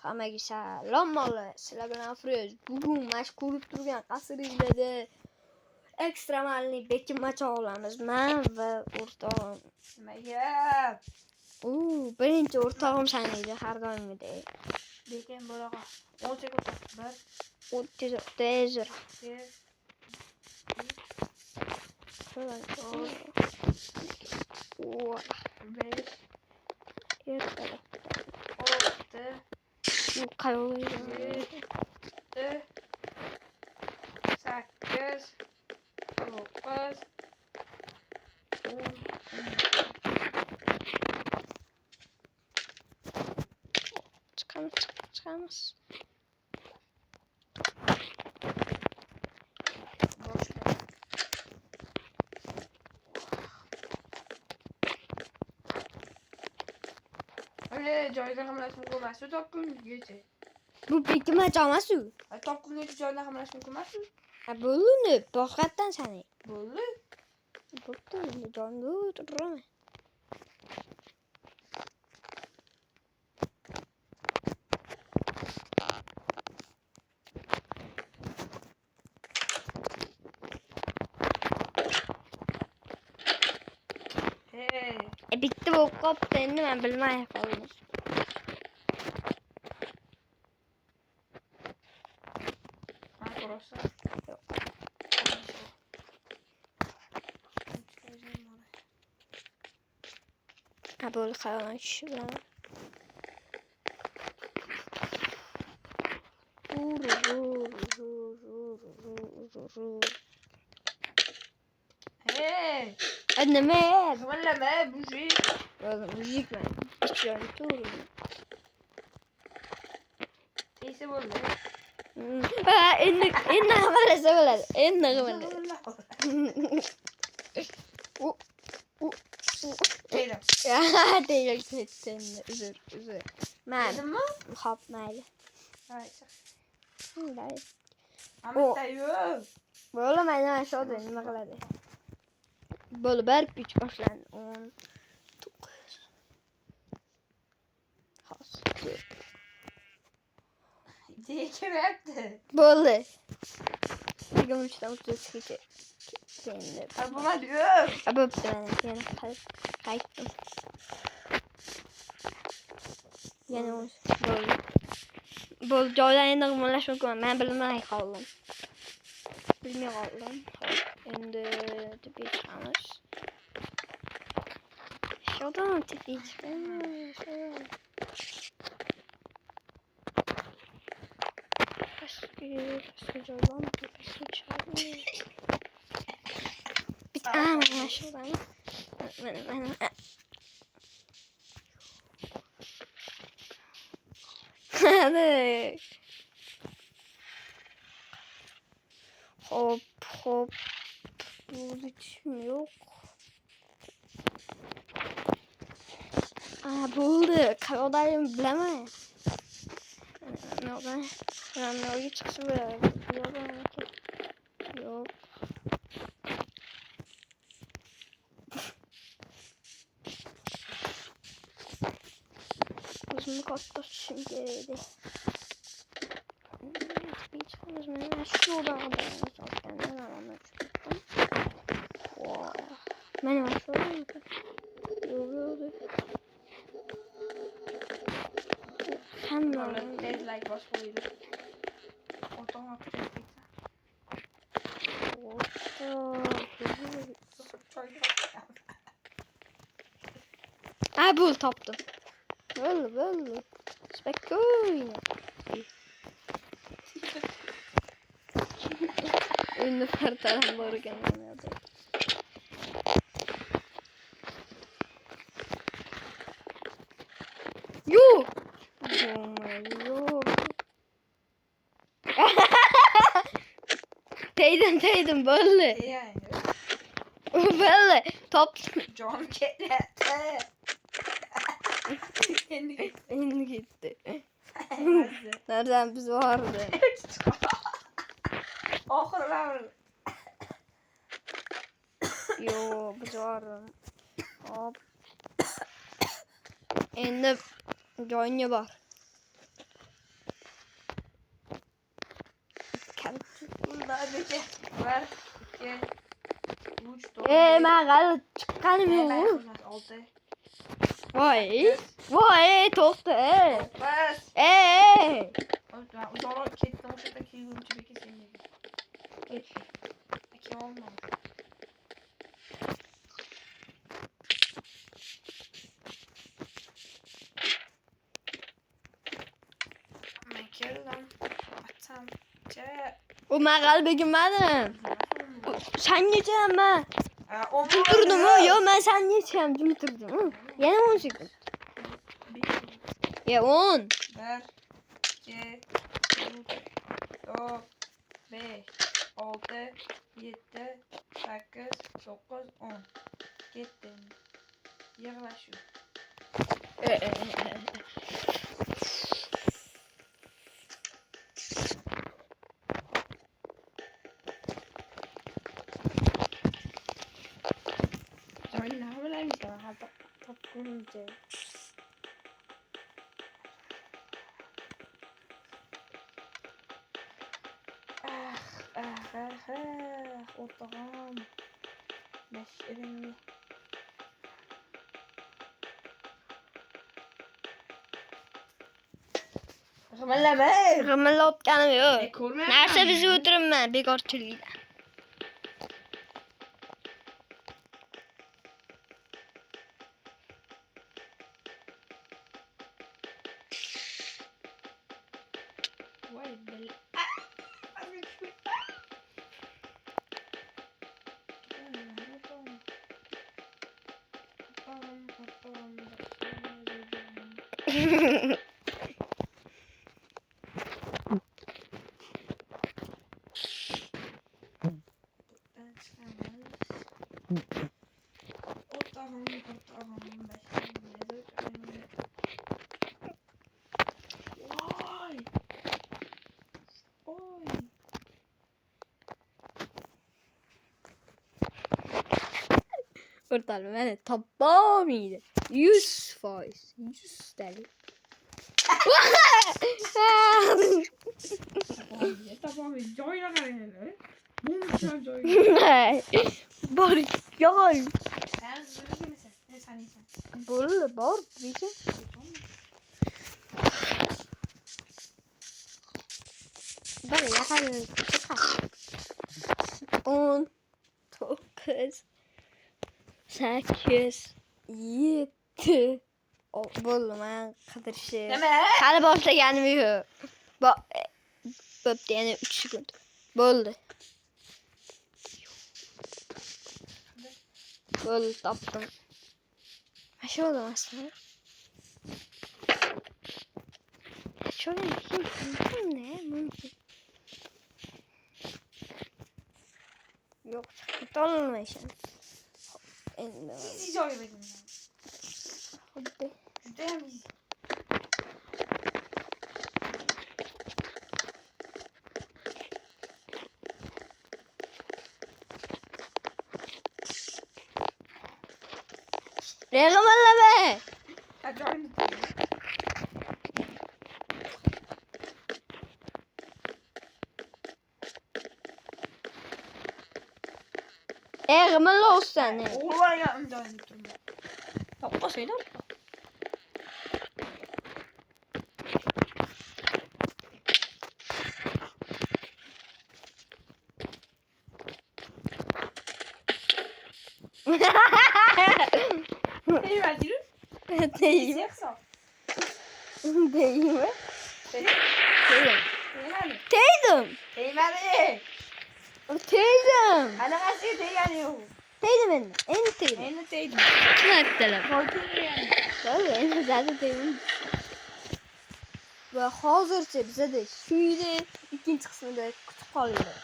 Hammaga salom mollar. Sizlar bilan Firoz. Bugun mana ko'rib turgan qasringizda ekstremalniy bekinmacha olamiz. Men va o'rtog'im. Nimaga? Birinchi o'rtog'im sanaydi har doimgidek. Lekin bo'laqa 10 sekund. 1 tez. Çıkamaz. Öyle joydan hamlaşma olmazsa to'qqizgacha. Bu bekinmacha emas u. To'qqizgacha joydan hamlaşma olmazsa. Ha bo'ldi. Boshqatdan sanay. Bo'ldi. Bo'pti. Jonga o'tiraman. Bitti bu koptu endi men bilmay qoldim. Ha böyle kalan şuradan. Hey! Anneme. Kıvırlama müzik. Oğlum müzik mi? İçiyorum dur. Neyse böyle. En kamera sever. En kamera. Teyzem. Ya değil sen üzür. Ben Dedim mi? hap meyli. Hayır. Hayır. Ahmet dayı. Böyle meydan aşağı dönüm bakalım. Böyle bir güç başlan. 10 9 has. Diye kim yaptı? Böyle. Bir gün uçtan uçtu ki. Kendi. Abama diyor. Abab ben yani kayıttım. Yani o böyle. Bu joydan yeniden kumlaşmak var. Ben bilmem kaldım. Bilmiyor kaldım. Şimdi tipi çıkarmış. Şuradan tipi çıkarmış. Başka joydan tipi çıkarmış. Bir tane şuradan. Hadi. Hop. Bu biçim yok. Buldu. Karadayım bileme. Ben oraya çıksın böyle. Yok. Uzun katlaşım geriydi. Bir çıkmaz mı? Şuradan adayım. Kendine alanlar çıktım. Benim aşağıda mı? Yoruyordu. Hem de Böyle teyze like başlıydı. Ortam atacak bul taptım. Böyle. Spekkoyne. Ünlü partalanları kendine adı. Yok. Teydim böyle. Yani. Böyle top. John Kettle. Elini gitti. Nereden biz vardı? Ahırlar. Yo biz vardı. Hop. Endi joynya bor. Bunda beke. Var. 2 3 4 Men g'alati chiqqanim yo'q. 6 Voy, to'xta. Bas. Uzoqroq ketdim o'sha yerda kelguncha beka senga. Ketdi. Aka olmadi. Men keldim. Atam. Men g'alaba kelmadim. Sengacha men O turdim. Yo'q, men sengacha ham jim turdim. Yana 10 sekund. Ya 10. 1 2 3 4 5 6 7 8 9 10 ketdim. Yig'lash. Joyni nima bilaymiz hali topgunimcha. O'rtog'im. Nashiringi. G'imillayotganim yo'q. Ko'rmayapman. Narsa bizga o'tiribman, bekorchilikdan. Voy bil. Kurtarma beni. Tamamıyla. 100%. 100 deli. Tamam, joyna karayla. Bumşan joyna. Bari gel. Sen zırhlı mısın? Ne sanıyorsun? Böyle bor bize. Böyle yakalım. 10 9 8 7 Bo'ldi, men qidirishim. Nima? Hali boshlaganım yo'q. Bo'pti, yana 3 sekund. Bo'ldi. Bo'ldi, topdim. Shu bo'lmasmi? Shu mumkin. Yo'q, chiqib olmaysan. Endi. Easy joy dedim. Xuddi. Juda ham easy. Reg'imallama. Ajoyib. G'imilla o'ssan. O'g'illarga imzolayib turibman. Toppa seylar. Eyvah diyor. Değil mi? Yoksa. Değil mi? Değmedi. Teydim. Değmedi. Teydim. Ana nasıl değmedi yok. Teydim ben. En teydim. Endi değdim. Ne ettiler? Korkuyorum yani. Tabii en zaten teydim. Ve hozircha bizada shu yili ikkinchi qismida kutib qolinglar.